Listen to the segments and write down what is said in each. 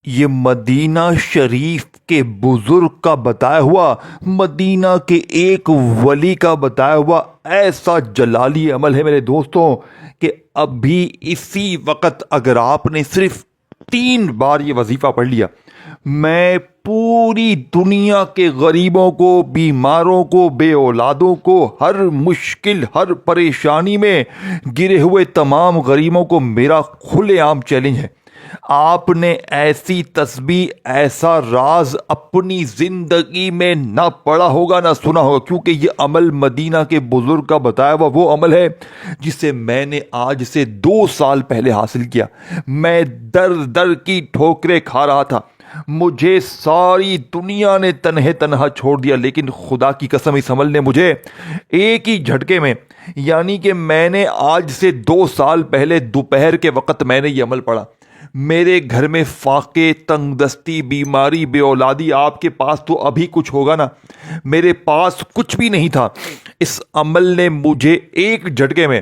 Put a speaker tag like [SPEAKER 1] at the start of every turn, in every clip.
[SPEAKER 1] یہ مدینہ شریف کے بزرگ کا بتایا ہوا، مدینہ کے ایک ولی کا بتایا ہوا ایسا جلالی عمل ہے میرے دوستوں کہ ابھی اسی وقت اگر آپ نے صرف 3 بار یہ وظیفہ پڑھ لیا، میں پوری دنیا کے غریبوں کو، بیماروں کو، بے اولادوں کو، ہر مشکل، ہر پریشانی میں گرے ہوئے تمام غریبوں کو میرا کھلے عام چیلنج ہے، آپ نے ایسی تسبیح، ایسا راز اپنی زندگی میں نہ پڑھا ہوگا نہ سنا ہوگا، کیونکہ یہ عمل مدینہ کے بزرگ کا بتایا ہوا وہ عمل ہے جسے میں نے آج سے 2 سال پہلے حاصل کیا۔ میں در در کی ٹھوکریں کھا رہا تھا، مجھے ساری دنیا نے تنہا چھوڑ دیا، لیکن خدا کی قسم اس عمل نے مجھے ایک ہی جھٹکے میں، یعنی کہ میں نے آج سے 2 سال پہلے دوپہر کے وقت میں نے یہ عمل پڑھا۔ میرے گھر میں فاقے، تنگ دستی، بیماری، بے اولادی، آپ کے پاس تو ابھی کچھ ہوگا نا، میرے پاس کچھ بھی نہیں تھا۔ اس عمل نے مجھے ایک جھٹکے میں،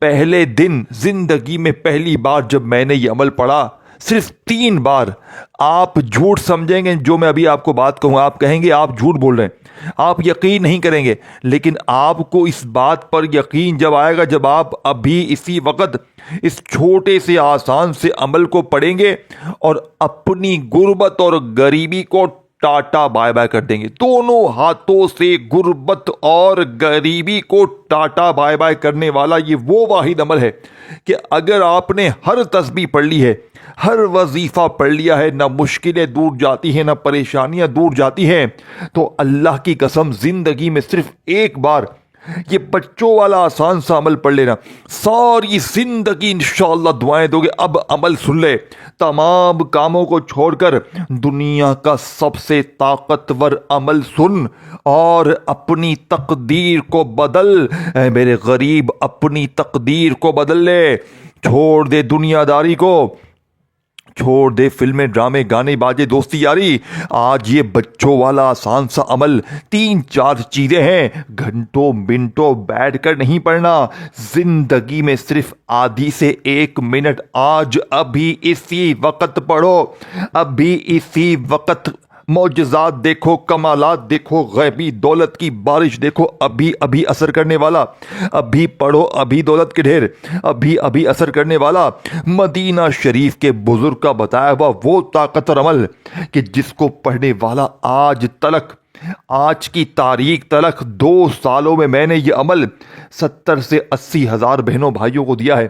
[SPEAKER 1] پہلے دن زندگی میں پہلی بار جب میں نے یہ عمل پڑھا، صرف 3 بار، آپ جھوٹ سمجھیں گے جو میں ابھی آپ کو بات کہوں، آپ کہیں گے آپ جھوٹ بول رہے ہیں، آپ یقین نہیں کریں گے، لیکن آپ کو اس بات پر یقین جب آئے گا جب آپ ابھی اسی وقت اس چھوٹے سے آسان سے عمل کو پڑھیں گے اور اپنی غربت اور غریبی کو ٹاٹا بائے بائے کر دیں گے۔ دونوں ہاتھوں سے غربت اور غریبی کو ٹاٹا بائے بائے کرنے والا یہ وہ واحد عمل ہے کہ اگر آپ نے ہر تسبیح پڑھ لی ہے، ہر وظیفہ پڑھ لیا ہے، نہ مشکلیں دور جاتی ہیں، نہ پریشانیاں دور جاتی ہیں، تو اللہ کی قسم زندگی میں صرف ایک بار یہ بچوں والا آسان سا عمل پڑھ لینا، ساری زندگی انشاءاللہ دعائیں دو گے۔ اب عمل سن لے، تمام کاموں کو چھوڑ کر دنیا کا سب سے طاقتور عمل سن اور اپنی تقدیر کو بدل۔ اے میرے غریب، اپنی تقدیر کو بدل لے، چھوڑ دے دنیا داری کو، چھوڑ دے فلمیں، ڈرامے، گانے، باجے، دوستی یاری۔ آج یہ بچوں والا آسان سا عمل 3-4 چیزیں ہیں، گھنٹوں منٹوں بیٹھ کر نہیں پڑھنا، زندگی میں صرف آدھی سے 1 منٹ آج ابھی اسی وقت پڑھو، ابھی اسی وقت معجزات دیکھو، کمالات دیکھو، غیبی دولت کی بارش دیکھو، ابھی ابھی اثر کرنے والا، ابھی پڑھو، ابھی دولت کے ڈھیر، ابھی ابھی اثر کرنے والا، مدینہ شریف کے بزرگ کا بتایا ہوا وہ طاقتور عمل کہ جس کو پڑھنے والا آج کی تاریخ تلک 2 سالوں میں نے یہ عمل 70 سے 80 ہزار بہنوں بھائیوں کو دیا ہے۔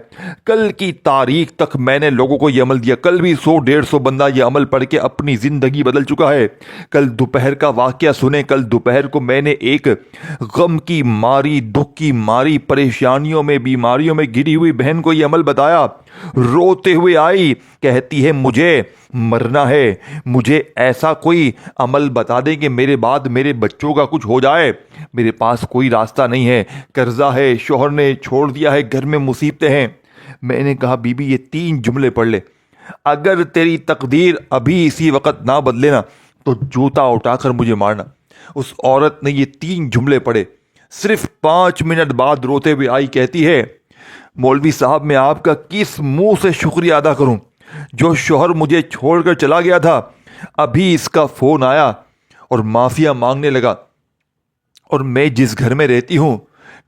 [SPEAKER 1] کل کی تاریخ تک میں نے لوگوں کو یہ عمل دیا، کل بھی 100-150 بندہ یہ عمل پڑھ کے اپنی زندگی بدل چکا ہے۔ کل دوپہر کا واقعہ سنیں، کل دوپہر کو میں نے ایک غم کی ماری، دکھ کی ماری، پریشانیوں میں، بیماریوں میں گری ہوئی بہن کو یہ عمل بتایا، روتے ہوئے آئی، کہتی ہے مجھے مرنا ہے، مجھے ایسا کوئی عمل بتا دیں کہ میرے بعد میرے بچوں کا کچھ ہو جائے، میرے پاس کوئی راستہ نہیں ہے، قرضہ ہے، شوہر نے چھوڑ دیا ہے، گھر میں مصیبتیں ہیں۔ میں نے کہا بی بی یہ 3 جملے پڑھ لے، اگر تیری تقدیر ابھی اسی وقت نہ بدلے نا تو جوتا اٹھا کر مجھے مارنا۔ اس عورت نے یہ 3 جملے پڑھے، صرف 5 منٹ بعد روتے ہوئے آئی، کہتی ہے مولوی صاحب میں آپ کا کس منہ سے شکریہ ادا کروں، جو شوہر مجھے چھوڑ کر چلا گیا تھا، ابھی اس کا فون آیا اور معافیا مانگنے لگا، اور میں جس گھر میں رہتی ہوں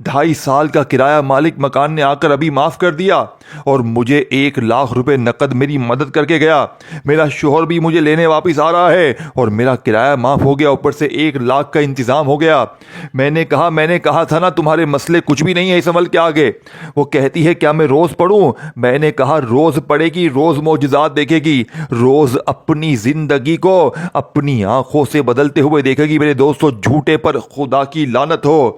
[SPEAKER 1] 2.5 سال کا کرایہ مالک مکان نے آ کر ابھی معاف کر دیا اور مجھے 1 لاکھ روپے نقد میری مدد کر کے گیا، میرا شوہر بھی مجھے لینے واپس آ رہا ہے اور میرا کرایہ معاف ہو گیا، اوپر سے 1 لاکھ کا انتظام ہو گیا۔ میں نے کہا تھا نا تمہارے مسئلے کچھ بھی نہیں ہے اس عمل کے آگے۔ وہ کہتی ہے کیا میں روز پڑھوں؟ میں نے کہا روز پڑھے گی، روز معجزات دیکھے گی، روز اپنی زندگی کو اپنی آنکھوں سے بدلتے ہوئے دیکھے گی۔ میرے دوستو، جھوٹے پر خدا کی لعنت ہو،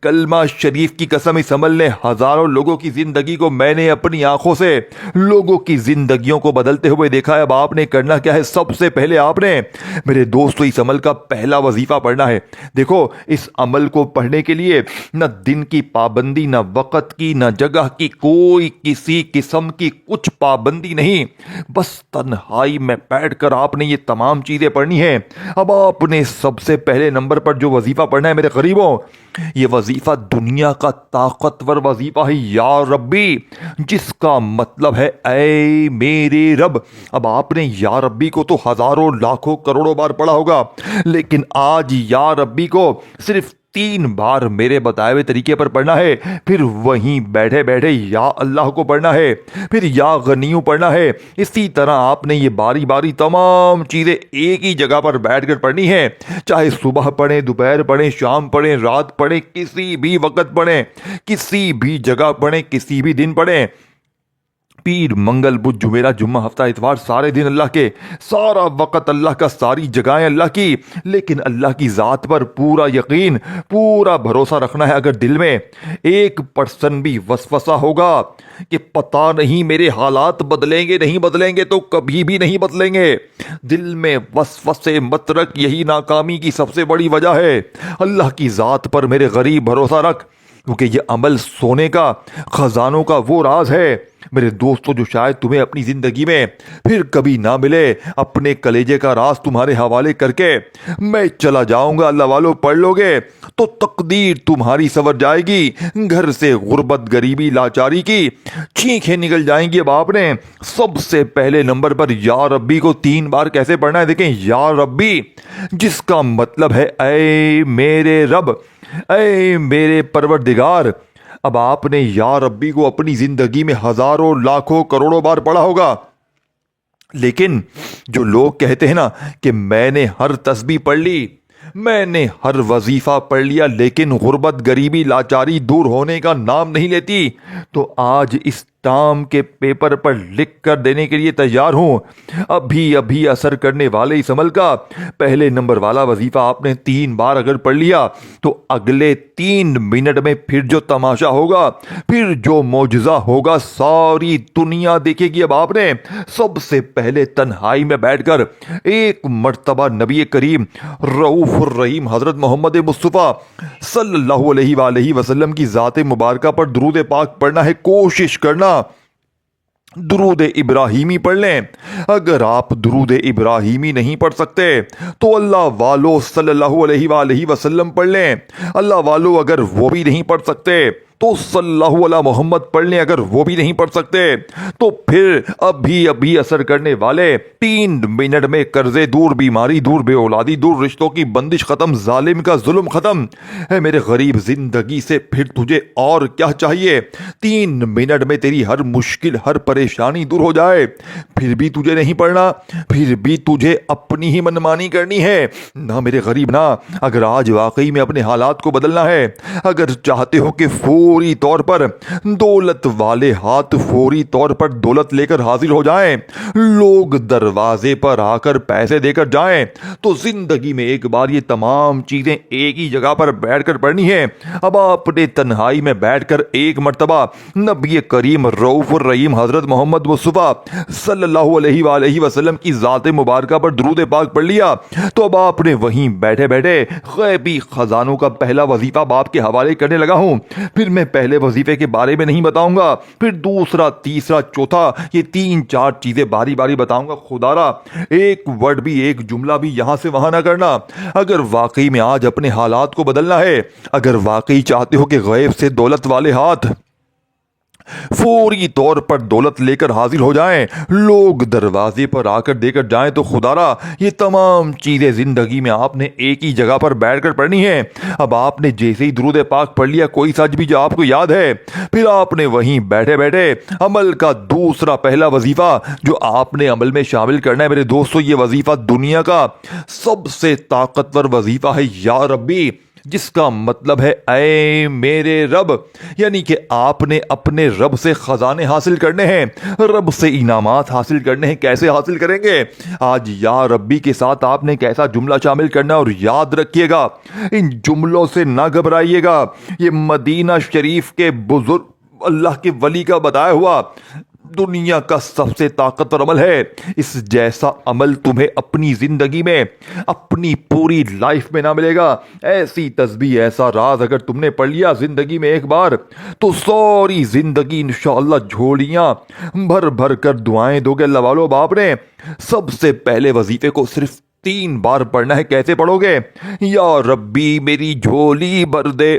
[SPEAKER 1] کلمہ شریف کی قسم اس عمل نے ہزاروں لوگوں کی زندگی کو، میں نے اپنی آنکھوں سے لوگوں کی زندگیوں کو بدلتے ہوئے دیکھا ہے۔ اب آپ نے کرنا کیا ہے؟ سب سے پہلے آپ نے میرے دوستو اس عمل کا پہلا وظیفہ پڑھنا ہے۔ دیکھو اس عمل کو پڑھنے کے لیے نہ دن کی پابندی، نہ وقت کی، نہ جگہ کی، کوئی کسی قسم کی کچھ پابندی نہیں، بس تنہائی میں بیٹھ کر آپ نے یہ تمام چیزیں پڑھنی ہیں۔ اب آپ نے سب سے پہلے نمبر پر جو وظیفہ پڑھنا ہے میرے غریبوں، یہ وظیفہ دنیا دنیا کا طاقتور وظیفہ ہے یا ربی، جس کا مطلب ہے اے میرے رب۔ اب آپ نے یا ربی کو تو ہزاروں لاکھوں کروڑوں بار پڑھا ہوگا، لیکن آج یا ربی کو صرف 3 بار میرے بتائے ہوئے طریقے پر پڑھنا ہے، پھر وہیں بیٹھے بیٹھے یا اللہ کو پڑھنا ہے، پھر یا غنیو پڑھنا ہے۔ اسی طرح آپ نے یہ باری باری تمام چیزیں ایک ہی جگہ پر بیٹھ کر پڑھنی ہے، چاہے صبح پڑھیں، دوپہر پڑھیں، شام پڑھیں، رات پڑھیں، کسی بھی وقت پڑھیں، کسی بھی جگہ پڑھیں، کسی بھی دن پڑھیں۔ پیر، منگل، بدھ، جمعرات، جمعہ، ہفتہ، اتوار، سارے دن اللہ کے، سارا وقت اللہ کا، ساری جگہیں اللہ کی، لیکن اللہ کی ذات پر پورا یقین، پورا بھروسہ رکھنا ہے۔ اگر دل میں 1% بھی وسوسہ ہوگا کہ پتہ نہیں میرے حالات بدلیں گے نہیں بدلیں گے، تو کبھی بھی نہیں بدلیں گے۔ دل میں وسوسے مت رکھ، یہی ناکامی کی سب سے بڑی وجہ ہے۔ اللہ کی ذات پر میرے غریب بھروسہ رکھ، کیونکہ یہ عمل سونے کا، خزانوں کا وہ راز ہے میرے دوستو جو شاید تمہیں اپنی زندگی میں پھر کبھی نہ ملے۔ اپنے کلیجے کا راز تمہارے حوالے کر کے میں چلا جاؤں گا، اللہ والو پڑھ لو گے تو تقدیر تمہاری سنور جائے گی، گھر سے غربت، غریبی، لاچاری کی چیخیں نکل جائیں گی۔ اب آپ نے سب سے پہلے نمبر پر یا ربی کو 3 بار کیسے پڑھنا ہے؟ دیکھیں، یا ربی جس کا مطلب ہے اے میرے رب، اے میرے پروردگار۔ اب آپ نے یا ربی کو اپنی زندگی میں ہزاروں لاکھوں کروڑوں بار پڑھا ہوگا، لیکن جو لوگ کہتے ہیں نا کہ میں نے ہر تسبیح پڑھ لی، میں نے ہر وظیفہ پڑھ لیا، لیکن غربت، غریبی، لاچاری دور ہونے کا نام نہیں لیتی، تو آج اس ٹام کے پیپر پر لکھ کر دینے کے لیے تیار ہوں۔ ابھی اثر کرنے والے اس عمل کا پہلے نمبر والا وظیفہ آپ نے 3 بار اگر پڑھ لیا تو اگلے 3 منٹ میں پھر جو تماشا ہوگا، پھر جو معجزہ ہوگا، ساری دنیا دیکھے گی۔ اب آپ نے سب سے پہلے تنہائی میں بیٹھ کر ایک مرتبہ نبی کریم رؤوف الرحیم حضرت محمد مصطفیٰ صلی اللہ علیہ وآلہ وسلم کی ذات مبارکہ پر درود پاک پڑھنا ہے۔ کوشش کرنا درود ابراہیمی پڑھ لیں۔ اگر آپ درود ابراہیمی نہیں پڑھ سکتے تو اللہ والو صلی اللہ علیہ وآلہ وسلم پڑھ لیں۔ اللہ والو اگر وہ بھی نہیں پڑھ سکتے تو صلی اللہ علیہ محمد پڑھ لیں۔ اگر وہ بھی نہیں پڑھ سکتے تو پھر ابھی اثر کرنے والے 3 منٹ میں قرضے دور، بیماری دور، بے اولادی دور، رشتوں کی بندش ختم، ظالم کا ظلم ختم۔ اے میرے غریب، زندگی سے پھر تجھے اور کیا چاہیے؟ 3 منٹ میں تیری ہر مشکل، ہر پریشانی دور ہو جائے۔ پھر بھی تجھے نہیں پڑھنا، پھر بھی تجھے اپنی ہی منمانی کرنی ہے نہ میرے غریب نہ۔ اگر آج واقعی میں اپنے حالات کو بدلنا ہے، اگر چاہتے ہو کہ فوری طور پر دولت والے ہاتھ فوری طور پر دولت لے کر حاضر ہو جائیں، لوگ دروازے پر آ کر پیسے دے کر جائیں، تو زندگی میں ایک بار یہ تمام چیزیں ایک ہی جگہ پر بیٹھ کر پڑھنی ہے۔ اب آپ نے تنہائی میں بیٹھ کر ایک مرتبہ نبی کریم رؤوف الرحیم حضرت محمد مصطفیٰ صلی اللہ علیہ وآلہ وسلم کی ذات مبارکہ پر درود پاک پڑھ لیا، تو اب آپ نے وہیں بیٹھے بیٹھے غیبی خزانوں کا پہلا وظیفہ آپ کے حوالے کرنے لگا ہوں۔ پھر میں پہلے وظیفے کے بارے میں نہیں بتاؤں گا، پھر دوسرا، تیسرا، چوتھا، یہ 3-4 چیزیں باری باری بتاؤں گا۔ خدا را ایک ورڈ بھی، ایک جملہ بھی یہاں سے وہاں نہ کرنا۔ اگر واقعی میں آج اپنے حالات کو بدلنا ہے، اگر واقعی چاہتے ہو کہ غیب سے دولت والے ہاتھ فوری طور پر دولت لے کر حاضر ہو جائیں، لوگ دروازے پر آ کر دے کر جائیں، تو خدا را یہ تمام چیزیں زندگی میں آپ نے ایک ہی جگہ پر بیٹھ کر پڑھنی ہے۔ اب آپ نے جیسے ہی درود پاک پڑھ لیا، کوئی سچ بھی جو آپ کو یاد ہے، پھر آپ نے وہیں بیٹھے بیٹھے عمل کا دوسرا پہلا وظیفہ جو آپ نے عمل میں شامل کرنا ہے۔ میرے دوستو، یہ وظیفہ دنیا کا سب سے طاقتور وظیفہ ہے، یا ربی، جس کا مطلب ہے اے میرے رب، یعنی کہ آپ نے اپنے رب سے خزانے حاصل کرنے ہیں، رب سے انعامات حاصل کرنے ہیں۔ کیسے حاصل کریں گے؟ آج یا ربی کے ساتھ آپ نے کیسا جملہ شامل کرنا ہے، اور یاد رکھیے گا ان جملوں سے نہ گھبرائیے گا۔ یہ مدینہ شریف کے بزرگ اللہ کے ولی کا بتایا ہوا دنیا کا سب سے طاقتور عمل ہے۔ اس جیسا عمل تمہیں اپنی زندگی میں، اپنی پوری لائف میں نہ ملے گا۔ ایسی تسبیح، ایسا راز اگر تم نے پڑھ لیا زندگی میں ایک بار، تو ساری زندگی انشاءاللہ جھولیاں بھر بھر کر دعائیں دو گے۔ اللہ والو، باپ نے سب سے پہلے وظیفے کو صرف 3 بار پڑھنا ہے۔ کیسے پڑھو گے؟ یا ربی میری جھولی بھر دے،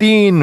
[SPEAKER 1] 3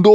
[SPEAKER 1] 2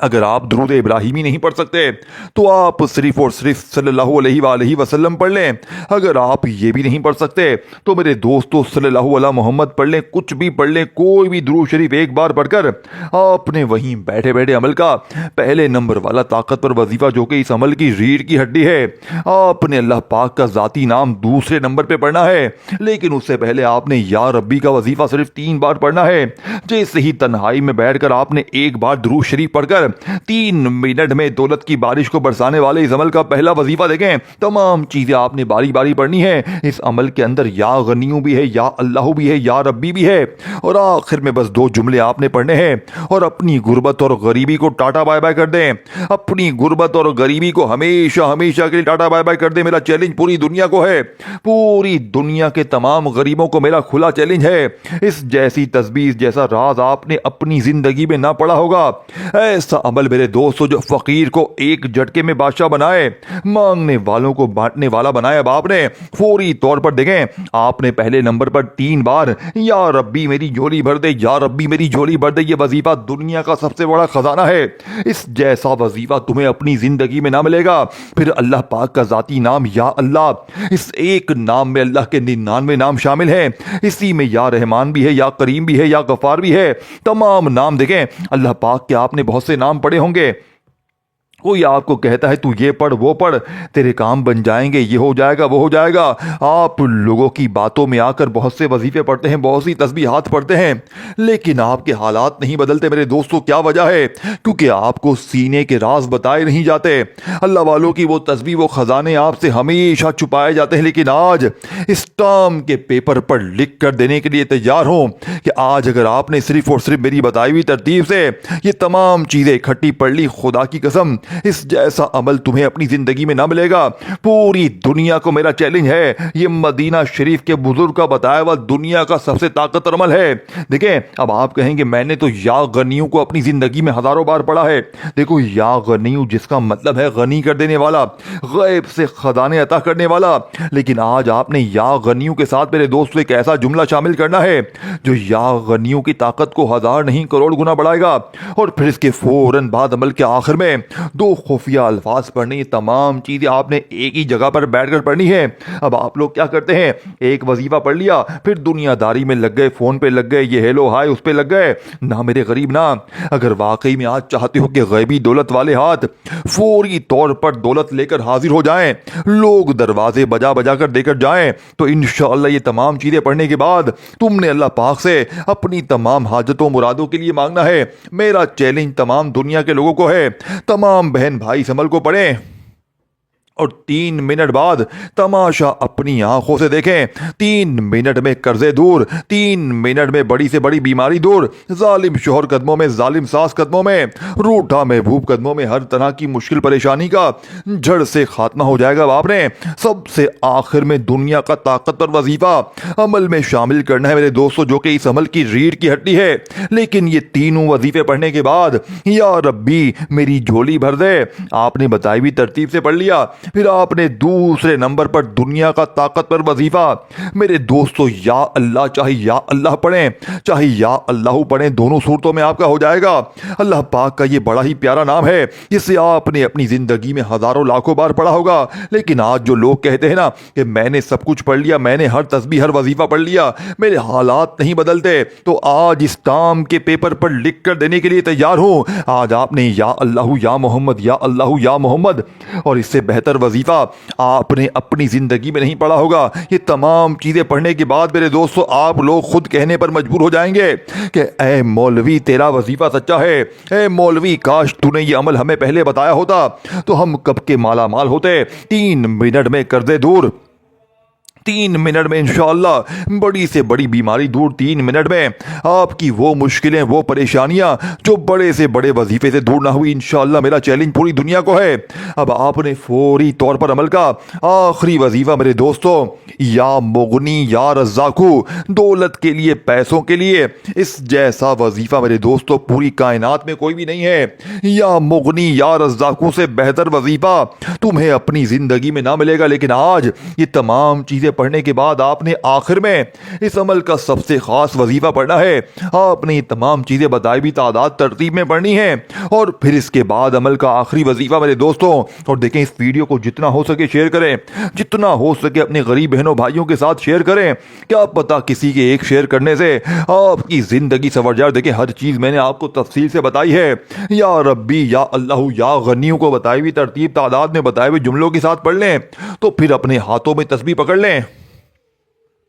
[SPEAKER 1] اگر آپ درود ابراہیمی نہیں پڑھ سکتے تو آپ صرف اور صرف صلی اللہ علیہ وآلہ وسلم پڑھ لیں. اگر آپ یہ بھی نہیں پڑھ سکتے تو میرے دوستو صلی اللہ علیہ محمد پڑھ لیں. کچھ بھی پڑھ لیں, کوئی بھی درود شریف ایک بار پڑھ کر آپ نے وہیں بیٹھے بیٹھے عمل کا پہلے نمبر والا طاقتور وظیفہ, جو کہ اس عمل کی ریڑھ کی ہڈی ہے, آپ نے اللہ پاک کا ذاتی نام دوسرے نمبر پہ پڑھنا ہے. لیکن اس سے پہلے آپ نے یا ربی کا وظیفہ صرف 3 بار پڑھنا ہے. جیسے ہی تنہائی میں بیٹھ کر آپ نے ایک بار درود شریف پڑھ کر 3 منٹ میں دولت کی بارش کو برسانے والے اس عمل کا پہلا وظیفہ دیکھیں. تمام چیزیں آپ نے باری باری پڑھنی ہے. اس عمل کے اندر یا غنیوں بھی ہے, یا اللہ بھی ہے, یا ربی بھی ہے, اور آخر میں بس 2 جملے آپ نے پڑھنے ہیں اور اپنی غربت اور غریبی کو ٹاٹا بائے بائے کر دیں. اپنی غربت اور غریبی کو ہمیشہ ہمیشہ کے لیے ٹاٹا بائے بائے کر دیں. میرا چیلنج پوری دنیا کو ہے, پوری دنیا کے تمام غریبوں کو میرا کھلا چیلنج ہے. اس جیسی تسبیح جیسا راز آپ نے اپنی زندگی میں نہ پڑھا ہوگا. ایسا عمل میرے دوستو جو فقیر کو ایک جھٹکے میں بادشاہ بنائے, مانگنے والوں کو بانٹنے والا بنائے. اب آپ نے فوری طور پر دیکھیں, آپ نے پہلے نمبر پر 3 بار یا ربی میری جھولی بھر دے, یا ربی میری جھولی بھر دے. یہ وظیفہ دنیا کا سب سے بڑا خزانہ ہے. اس جیسا وظیفہ تمہیں اپنی زندگی میں نہ ملے گا. پھر اللہ پاک کا ذاتی نام یا اللہ, اس ایک نام میں اللہ کے 99 نام شامل ہیں. اسی میں یا رحمان بھی ہے, یا کریم بھی ہے, یا غفار بھی ہے. تمام نام دیکھیں, اللہ پاک کے آپ نے بہت سے نام پڑھے ہوں گے. کوئی آپ کو کہتا ہے تو یہ پڑھ وہ پڑھ, تیرے کام بن جائیں گے, یہ ہو جائے گا, وہ ہو جائے گا. آپ لوگوں کی باتوں میں آ کر بہت سے وظیفے پڑھتے ہیں, بہت سی تسبیحات پڑھتے ہیں, لیکن آپ کے حالات نہیں بدلتے. میرے دوستو کیا وجہ ہے؟ کیونکہ آپ کو سینے کے راز بتائے نہیں جاتے. اللہ والوں کی وہ تسبیح, وہ خزانے آپ سے ہمیشہ چھپائے جاتے ہیں. لیکن آج اسٹام کے پیپر پر لکھ کر دینے کے لیے تیار ہوں کہ آج اگر آپ نے صرف اور صرف میری بتائی ہوئی ترتیب سے یہ تمام چیزیں اکٹھی پڑھ لی, خدا کی قسم اس جیسا عمل تمہیں اپنی زندگی میں نہ ملے گا. پوری دنیا کو میرا چیلنج ہے, یہ مدینہ شریف کے بزرگ کا بتایا ہوا دنیا کا سب سے طاقتور عمل ہے. دیکھیں, اب آپ کہیں گے میں نے تو یا غنیوں کو اپنی زندگی میں ہزاروں بار پڑھا ہے. دیکھو, یا غنیوں جس کا مطلب ہے غنی کر دینے والا, غیب سے خزانے عطا کرنے والا. لیکن آج آپ نے یا غنیوں کے ساتھ میرے دوستو ایک ایسا جملہ شامل کرنا ہے جو یا غنیوں کی طاقت کو 1000 نہیں کروڑ گنا بڑھائے گا. اور پھر اس کے فوراً بعد عمل کے آخر میں 2 خفیہ الفاظ پڑھنے. یہ تمام چیزیں آپ نے ایک ہی جگہ پر بیٹھ کر پڑھنی ہے. اب آپ لوگ کیا کرتے ہیں, ایک وظیفہ پڑھ لیا, پھر دنیا داری میں لگ گئے, فون پہ لگ گئے, یہ ہیلو ہائے اس پہ لگ گئے. نہ میرے غریب نہ, اگر واقعی میں آج چاہتے ہو کہ غیبی دولت والے ہاتھ فوری طور پر دولت لے کر حاضر ہو جائیں, لوگ دروازے بجا بجا کر دے کر جائیں, تو انشاءاللہ یہ تمام چیزیں پڑھنے کے بعد تم نے اللہ پاک سے اپنی تمام حاجتوں مرادوں کے لیے مانگنا ہے. میرا چیلنج تمام دنیا کے لوگوں کو ہے, تمام بہن بھائی اس عمل کو پڑھیں اور 3 منٹ بعد تماشا اپنی آنکھوں سے دیکھیں. 3 منٹ میں قرضے دور, 3 منٹ میں بڑی سے بڑی بیماری دور, ظالم شوہر قدموں میں, ظالم ساس قدموں میں, روٹھا محبوب قدموں میں, ہر طرح کی مشکل پریشانی کا جڑ سے خاتمہ ہو جائے گا. آپ نے سب سے آخر میں دنیا کا طاقتور وظیفہ عمل میں شامل کرنا ہے میرے دوستو, جو کہ اس عمل کی ریڑھ کی ہڈی ہے. لیکن یہ تینوں وظیفے پڑھنے کے بعد یا ربی میری جھولی بھر دے آپ نے بتائی ہوئی ترتیب سے پڑھ لیا. پھر آپ نے دوسرے نمبر پر دنیا کا طاقتور وظیفہ میرے دوستو یا اللہ, چاہے یا اللہ پڑھیں چاہے یا اللہ پڑھیں, دونوں صورتوں میں آپ کا ہو جائے گا. اللہ پاک کا یہ بڑا ہی پیارا نام ہے جسے آپ نے اپنی زندگی میں ہزاروں لاکھوں بار پڑھا ہوگا. لیکن آج جو لوگ کہتے ہیں نا کہ میں نے سب کچھ پڑھ لیا, میں نے ہر تسبیح ہر وظیفہ پڑھ لیا, میرے حالات نہیں بدلتے, تو آج اس کام کے پیپر پر لکھ کر دینے کے لیے تیار ہوں. آج آپ نے یا اللہ یا محمد, یا اللہ یا محمد, اور اس سے بہتر وظیفہ آپ نے اپنی زندگی میں نہیں پڑھا ہوگا. یہ تمام چیزیں پڑھنے کے بعد میرے دوستو آپ لوگ خود کہنے پر مجبور ہو جائیں گے کہ اے مولوی تیرا وظیفہ سچا ہے, اے مولوی کاش تو نے یہ عمل ہمیں پہلے بتایا ہوتا تو ہم کب کے مالا مال ہوتے. 3 منٹ میں قرضے دور, 3 منٹ میں انشاءاللہ بڑی سے بڑی بیماری دور, 3 منٹ میں آپ کی وہ مشکلیں, وہ پریشانیاں جو بڑے سے بڑے وظیفے سے دور نہ ہوئی. انشاءاللہ میرا چیلنج پوری دنیا کو ہے. اب آپ نے فوری طور پر عمل کا آخری وظیفہ میرے دوستو یا مغنی یا رزاقو, دولت کے لیے, پیسوں کے لیے, اس جیسا وظیفہ میرے دوستو پوری کائنات میں کوئی بھی نہیں ہے. یا مغنی یا رزاقو سے بہتر وظیفہ تمہیں اپنی زندگی میں نہ ملے گا. لیکن آج یہ تمام چیزیں یہ پڑھنے کے بعد آپ نے آخر میں اس عمل کا سب سے خاص وظیفہ پڑھنا ہے. آپ نے یہ تمام چیزیں بتائی بھی تعداد ترتیب میں پڑھنی ہے, اور پھر اس کے بعد عمل کا آخری وظیفہ میرے دوستوں. اور دیکھیں اس ویڈیو کو جتنا ہو سکے شیئر کریں, جتنا ہو سکے اپنے غریب بہنوں بھائیوں کے ساتھ شیئر کریں. کیا پتا کسی کے ایک شیئر کرنے سے آپ کی زندگی سنور جائے. دیکھیں ہر چیز میں نے آپ کو تفصیل سے بتائی ہے. یا ربی یا اللہ یا غنیوں کو بتائی ہوئی ترتیب تعداد میں بتائے ہوئے جملوں کے ساتھ پڑھ لیں, تو پھر اپنے ہاتھوں میں تسبیح پکڑ لیں.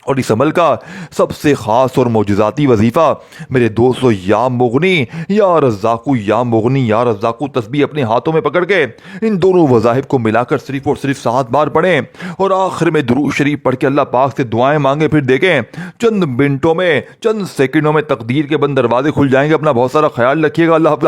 [SPEAKER 1] اور اس عمل کا سب سے خاص اور معجزاتی وظیفہ میرے دوستو, یا مغنی یا رزاقو, یا مغنی یا رزاقو تسبیح اپنے ہاتھوں میں پکڑ کے ان دونوں وظائف کو ملا کر صرف اور صرف 7 بار پڑھیں, اور آخر میں درود شریف پڑھ کے اللہ پاک سے دعائیں مانگیں. پھر دیکھیں چند منٹوں میں, چند سیکنڈوں میں تقدیر کے بند دروازے کھل جائیں گے. اپنا بہت سارا خیال رکھیے گا. اللہ حافظ.